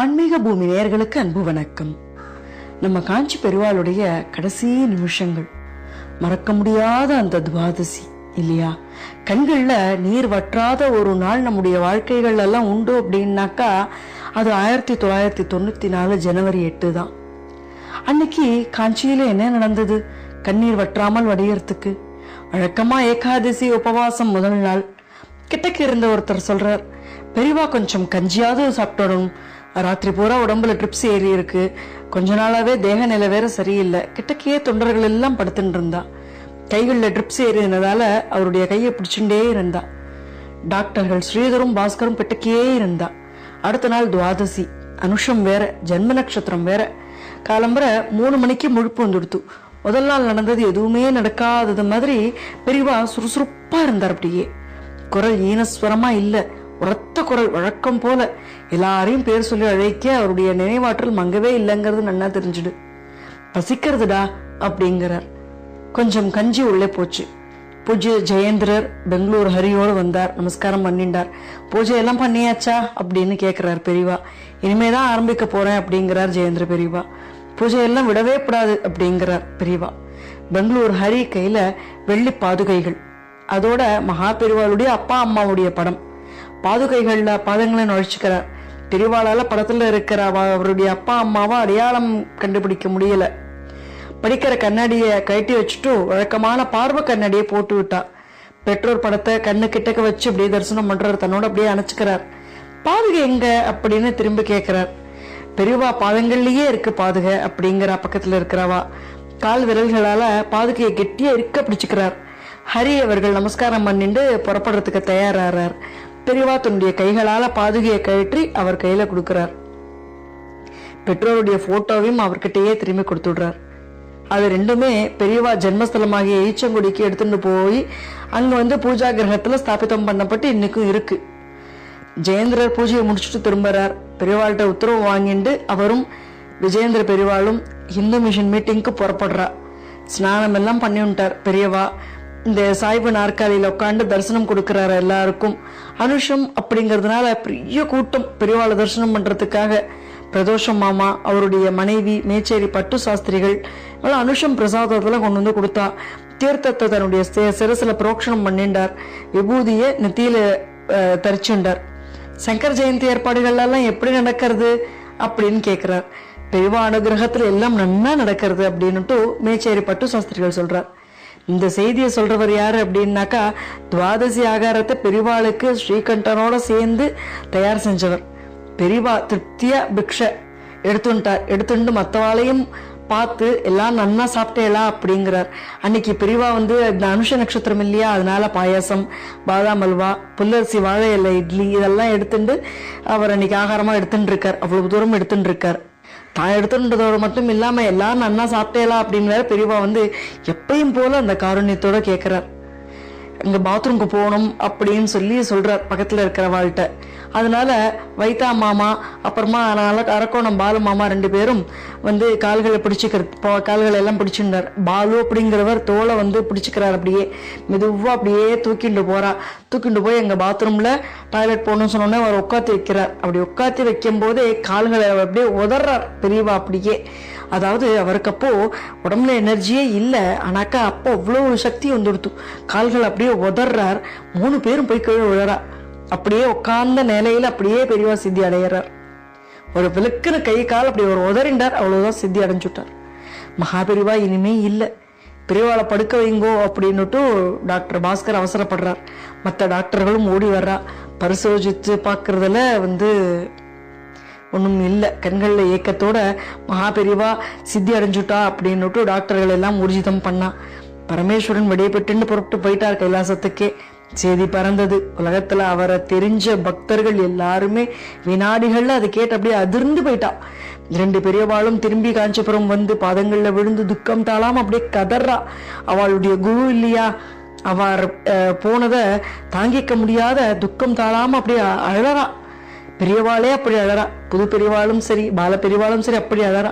ஆன்மீக பூமி நேயர்களுக்கு அன்பு வணக்கம். நம்ம காஞ்சி பெருவாளுடைய கடைசி நிமிஷங்கள், மறக்க முடியாத அந்த துவாதசி இல்லையா? கண்கள்ல நீர் வற்றாத ஒரு நாள் நம்முடைய வாழ்க்கைகள் எல்லாம் உண்டு அப்படின்னாக்கா அது 1994 ஜனவரி 8 தான். அன்னைக்கு காஞ்சியில என்ன நடந்தது? கண்ணீர் வற்றாமல் வடியறதுக்கு வழக்கமா ஏகாதசி உபவாசம் முதல் நாள். கிட்டக்கு இருந்த ஒருத்தர் சொல்றார், பெரியவா கொஞ்சம் கஞ்சியாவது சாப்பிடணும், ராத்திரி பூரா உடம்புல ட்ரிப்ஸ் ஏறி இருக்கு, கொஞ்ச நாளாவே தேக நிலை வேற சரியில்லை. கிட்டக்கையே தொண்டர்கள் எல்லாம் படுத்துட்டு இருந்தா. கைகளில் ட்ரிப்ஸ் ஏறினதால அவருடைய கையை பிடிச்சுட்டே இருந்தா. டாக்டர்கள் ஸ்ரீதரும் பாஸ்கரும் கிட்டக்கையே இருந்தா. அடுத்த நாள் துவாதசி, அனுஷம் வேற, ஜென்ம நட்சத்திரம் வேற. காலம்பரை 3 மணிக்கு முழுப்பு வந்துடுத்து. முதல் நாள் நடந்தது எதுவுமே நடக்காதது மாதிரி பெரியவா சுறுசுறுப்பா இருந்தார். அப்படியே குரல் ஈனஸ்வரமா இல்ல, உரத்த குரல் வழக்கம் போல. எல்லாரையும் பேர் சொல்லி அழைக்க அவருடைய நினைவாற்றல் மங்கவே இல்லைங்கிறது நன்னா தெரிஞ்சுடு. பசிக்கிறதுடா அப்படிங்கிறார். கொஞ்சம் கஞ்சி உள்ளே போச்சு. பூஜ்ய ஜெயேந்திரர் பெங்களூர் ஹரியோடு வந்தார். நமஸ்காரம் பண்ணிண்டார். பூஜை எல்லாம் பண்ணியாச்சா அப்படின்னு கேட்கிறார் பெரியவா. இனிமேதான் ஆரம்பிக்க போறேன் அப்படிங்கிறார் ஜெயேந்திர பெரியவா. பூஜையெல்லாம் விடவே கூடாது அப்படிங்கிறார் பெரியவா. பெங்களூர் ஹரி கையில வெள்ளி பாதுகைகள், அதோட மகா பெரியவாளுடைய அப்பா அம்மாவுடைய படம். பாதுகைகள்ல பாதங்களை நுழைச்சுக்கிறார். பெரியவாளால படத்துல இருக்கிற அவருடைய அப்பா அம்மாவை அடையாளம் கண்டுபிடிக்க முடியல. படிக்கிற கண்ணாடிய கழட்டி வச்சுட்டு வழக்கமான பார்வை கண்ணாடியை போட்டு விட்டா. பெற்றோர் படத்தை கண்ணு கிட்டக்க வச்சு அப்படியே தரிசனம் பண்றார். தன்னோட அப்படியே அணைச்சுக்கிறார். பாதுகை எங்க அப்படின்னு திரும்பி கேட்கிறார். பெரியவா பாதங்கள்லயே இருக்கு பாதுகை அப்படிங்கிற பக்கத்துல இருக்கிறவா. கால் விரல்களால பாதுகையை கெட்டியா இருக்க பிடிச்சுக்கிறார். ஹரி அவர்கள் நமஸ்காரம் பண்ணிட்டு புறப்படுறதுக்கு தயாராகிறார். பெரியவா தன்னுடைய கைகளால பாதுகையை கழற்றி அவர் கையில கொடுக்கிறார். பெற்றோருடைய போட்டோவையும் அவர்கிட்டயே திரும்பி கொடுத்துடுறார். அது ரெண்டுமே பெரியவா ஜென்மஸ்தலமாகிய ஈச்சங்குடிக்கு எடுத்துட்டு போய் அங்க பூஜா கிரகத்துல ஸ்தாபிதம் பண்ணப்பட்டு இன்னைக்கும் இருக்கு. ஜெயேந்திரர் பூஜையை முடிச்சுட்டு திரும்புறார். பெரியவாள்கிட்ட உத்தரவு வாங்கிட்டு அவரும் விஜயேந்திர பெரியவாளும் ஹிந்து மிஷன் மீட்டிங்க்கு புறப்படுறா. ஸ்நானம் எல்லாம் பண்ணி விட்டார் பெரியவா. இந்த சாய்வு நாற்காலியில உட்காந்து தரிசனம் கொடுக்கிறாரு எல்லாருக்கும். அனுஷம் அப்படிங்கிறதுனால பெரிய கூட்டம் பெரியவாளை தரிசனம் பண்றதுக்காக. பிரதோஷம் மாமா, அவருடைய மனைவி மேச்சேரி பட்டு சாஸ்திரிகள் அனுஷம் பிரசாதத்துல கொண்டு கொடுத்தா. தீர்த்தத்தை தன்னுடைய சிரசுல புரோக்ஷனம் பண்ணிண்டார். விபூதிய நெத்தியில தரிச்சுண்டார். சங்கர் ஜெயந்தி ஏற்பாடுகள் எல்லாம் எப்படி நடக்கிறது அப்படின்னு கேட்கிறார். பெரியவா அனுகிரகத்துல எல்லாம் நன்னா நடக்கிறது அப்படின்னுட்டு மேச்சேரி பட்டு சாஸ்திரிகள் சொல்றார். இந்த செய்தியை சொல்றவர் யாரு அப்படின்னாக்கா, துவாதசி ஆகாரத்தை பெரியவாளுக்கு ஸ்ரீகண்டனோட சேர்ந்து தயார் செஞ்சவர். பெரியவா திருப்தியா பிக்ஷை எடுத்துட்டு மற்றவாளையும் பார்த்து எல்லாம் நன்னா சாப்பிட்டேலா அப்படிங்கிறார். அன்னைக்கு பெரியவா இந்த அனுஷ நட்சத்திரம் இல்லையா, அதனால பாயாசம், பாதாம் அல்வா, புல்லரிசி வாழை இலை இட்லி இதெல்லாம் எடுத்துட்டு அவர் அன்னைக்கு ஆகாரமா எடுத்துட்டு இருக்கார். அவ்வளவு தூரம் எடுத்துட்டு இருக்கார். தான் எடுத்துட்டதோட மட்டும் இல்லாம எல்லாரும் நன்னா சாப்பிட்டேலா அப்படின்னு வேற பெரியவா எப்பயும் போல அந்த காருண்யத்தோட கேட்கிறார். இங்க பாத்ரூம்க்கு போகணும் அப்படின்னு சொல்லி சொல்றார் பக்கத்துல இருக்கிறவாள்கிட்ட. அதனால வைத்தா மாமா அப்புறமா அரக்கோணம் பாலு மாமா 2 பேரும் கால்களை பிடிச்சுக்கிறது, கால்களை எல்லாம் பிடிச்சுட்டார். பாலு அப்படிங்கிறவர் தோலை பிடிச்சுக்கிறார். அப்படியே மெதுவா அப்படியே தூக்கிட்டு போறா. தூக்கிட்டு போய் எங்க பாத்ரூம்ல டாய்லெட் போகணும்னு சொன்னோன்னே அவர் உட்காத்தி வைக்கிறார். அப்படி உட்காத்தி வைக்கும் போதே கால்களை அப்படியே உதறார் பெரியவா. அப்படியே அதாவது அவருக்கு அப்போ உடம்புல எனர்ஜியே இல்லை, ஆனாக்கா அப்போ அவ்வளவு சக்தி வந்துடுத்து. கால்கள் அப்படியே உதறார். 3 பேரும் போய் கீழே விழறா. அப்படியே உட்கார்ந்த நிலையில அப்படியே பெரியவா சித்தி அடையிறார். ஒரு விளக்குன்னு கை கால் அப்படி ஒரு உதறிண்டார். அவ்வளவுதான் சித்தி அடைஞ்சுட்டார். மகாபெரிவா இனிமே இல்லை, பெரியவாளை படுக்க வைங்கோ அப்படின்னுட்டு டாக்டர் பாஸ்கர் அவசரப்படுறார். மற்ற டாக்டர்களும் ஓடி வர்றா. பரிசோதிச்சு பார்க்கறதுல ஒன்றும் இல்லை. கண்களில் ஏக்கத்தோட மகாபெரிவா சித்தி அடைஞ்சுட்டா அப்படின்னுட்டு டாக்டர்கள் எல்லாம் ஊர்ஜிதம் பண்ணா. பரமேஸ்வரன் விடைபெற்றுன்னு புறப்பட்டு போயிட்டார் கைலாசத்துக்கே. செய்தி பறந்தது. உலகத்துல அவரை தெரிஞ்ச பக்தர்கள் எல்லாருமே வினாடிகள்ல அதை கேட்டு அப்படியே அதிர்ந்து போயிட்டா. 2 பெரியவாளும் திரும்பி காஞ்சிபுரம் பாதங்கள்ல விழுந்து துக்கம் தாளாம அப்படியே கதறா. அவளுடைய குரு இல்லையா, அவர் போனத தாங்கிக்க முடியாத துக்கம் தாளாம அப்படியே அழறா. பெரியவாளே அப்படி அழறா. புது பெரியவாளும் சரி, பால பெரியவாளும் சரி அப்படி அழறா.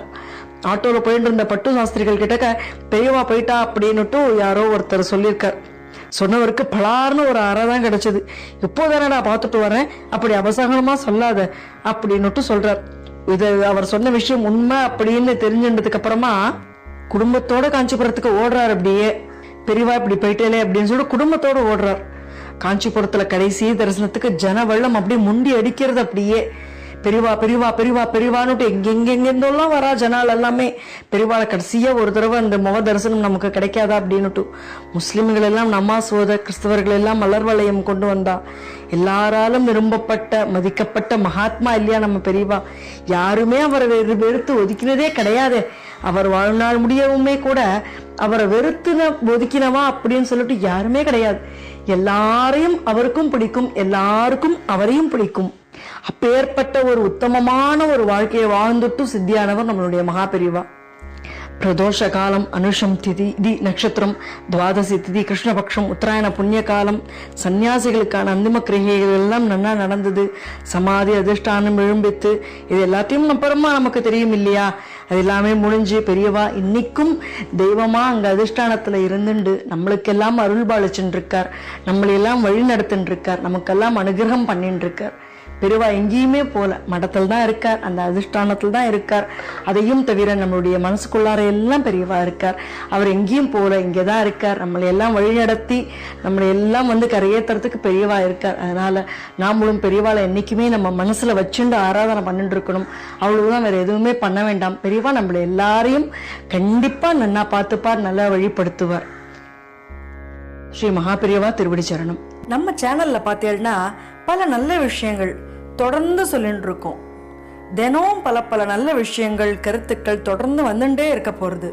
ஆட்டோல போயிட்டு இருந்த பட்டு சாஸ்திரிகள் கிட்டக்க பெரியவா போயிட்டா அப்படின்னுட்டு யாரோ ஒருத்தர் சொல்லியிருக்கார். சொன்னவருக்கு பலார்னு ஒரு அறை தான் கிடைச்சது. எப்போதானடா பார்த்துட்டு வரேன், அப்படி அவசகமா சொல்லாத அப்படின்னுட்டு சொல்றார். இது அவர் சொன்ன விஷயம் உண்மை அப்படின்னு தெரிஞ்சுட்டதுக்கு அப்புறமா குடும்பத்தோட காஞ்சிபுரத்துக்கு ஓடுறார். அப்படியே பெரியவா இப்படி போயிட்டேலே அப்படின்னு சொல்லிட்டு குடும்பத்தோட ஓடுறார். காஞ்சிபுரத்துல கடைசி தரிசனத்துக்கு ஜன வெள்ளம் அப்படியே முண்டி அடிக்கிறது. அப்படியே பெரியவா பெரியவா பெரியவா பெரியவான்னுட்டு எங்கெங்கெங்கெல்லாம் வரா ஜனால் எல்லாமே. பெரியவாளை கடைசியா ஒரு தடவை அந்த முக தரிசனம் நமக்கு கிடைக்காதா அப்படின்னுட்டு முஸ்லிம்கள் எல்லாம் நமாஸ் ஓத, கிறிஸ்தவர்கள் எல்லாம் மலர் வளையம் கொண்டு வந்தா. எல்லாராலும் விரும்பப்பட்ட மதிக்கப்பட்ட மகாத்மா இல்லையா நம்ம பெரியவா. யாருமே அவரை வெறுத்து ஒதுக்கினதே கிடையாது. அவர் வாழ்நாள் முடியவுமே கூட அவரை ஒதுக்கினவா அப்படின்னு சொல்லிட்டு யாருமே கிடையாது. எல்லாரையும் அவருக்கும் பிடிக்கும், எல்லாருக்கும் அவரையும் பிடிக்கும். அப்பேற்பட்ட ஒரு உத்தமமான ஒரு வாழ்க்கையை வாழ்ந்துட்டு சித்தியானவர் நம்மளுடைய மகாபெரிவா. பிரதோஷ காலம், அனுஷம் திதி நட்சத்திரம், துவாதசி திதி, கிருஷ்ணபக்ஷம், உத்தராயண புண்ணிய காலம், சன்னியாசிகளுக்கான அந்திம கிரகைகள் எல்லாம் நல்லா நடந்தது. சமாதி அதிஷ்டானம் எழும்பித்து இது எல்லாத்தையும் அப்புறமா நமக்கு தெரியும் இல்லையா. அது எல்லாமே முடிஞ்சு பெரியவா இன்னைக்கும் தெய்வமா அங்க அதிஷ்டானத்துல இருந்துண்டு நம்மளுக்கெல்லாம் அருள் பாலிச்சுட்டு இருக்கார், நம்மளையெல்லாம் வழி நடத்தின்னு இருக்கார், நமக்கெல்லாம் அனுகிரகம் பண்ணிட்டு இருக்கார். பெரியவா எங்கேயுமே போல மடத்தில் தான் இருக்கார், அந்த அதிஷ்டானத்தில் தான் இருக்கார். அதையும் தவிர நம்மளுடைய மனசுக்குள்ளார எல்லாம் பெரியவா இருக்கார். அவர் எங்கேயும் போல இங்கே தான் இருக்கார். நம்மளை எல்லாம் வழிநடத்தி நம்மளை எல்லாம் கரையேற்றுறதுக்கு பெரியவா இருக்கார். அதனால நாமளும் பெரியவாளை என்னைக்குமே நம்ம மனசுல வச்சுண்டு ஆராதனை பண்ணிட்டு இருக்கணும். அவ்வளவுதான், வேற எதுவுமே பண்ண வேண்டாம். பெரியவா நம்மளை எல்லாரையும் கண்டிப்பா நன்னா பார்த்துப்பார், நல்லா வழிபடுத்துவார். ஸ்ரீ மகாபெரியவா திருவடி சரணம். நம்ம சேனல்ல பார்த்தீங்கன்னா பல நல்ல விஷயங்கள் தொடர்ந்து சொல்லிட்டு இருக்கோம். தினம் பல பல நல்ல விஷயங்கள், கருத்துக்கள் தொடர்ந்து வந்துட்டே இருக்க போகிறது.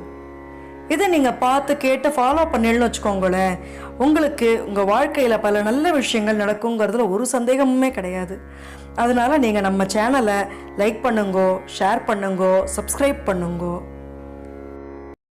இதை நீங்கள் பார்த்து கேட்டு ஃபாலோ பண்ணிடணும்னு வச்சுக்கோங்களேன், உங்களுக்கு உங்கள் வாழ்க்கையில் பல நல்ல விஷயங்கள் நடக்குங்கிறதுல ஒரு சந்தேகமுமே கிடையாது. அதனால நீங்கள் நம்ம சேனலை லைக் பண்ணுங்கோ, ஷேர் பண்ணுங்கோ, சப்ஸ்கிரைப் பண்ணுங்கோ.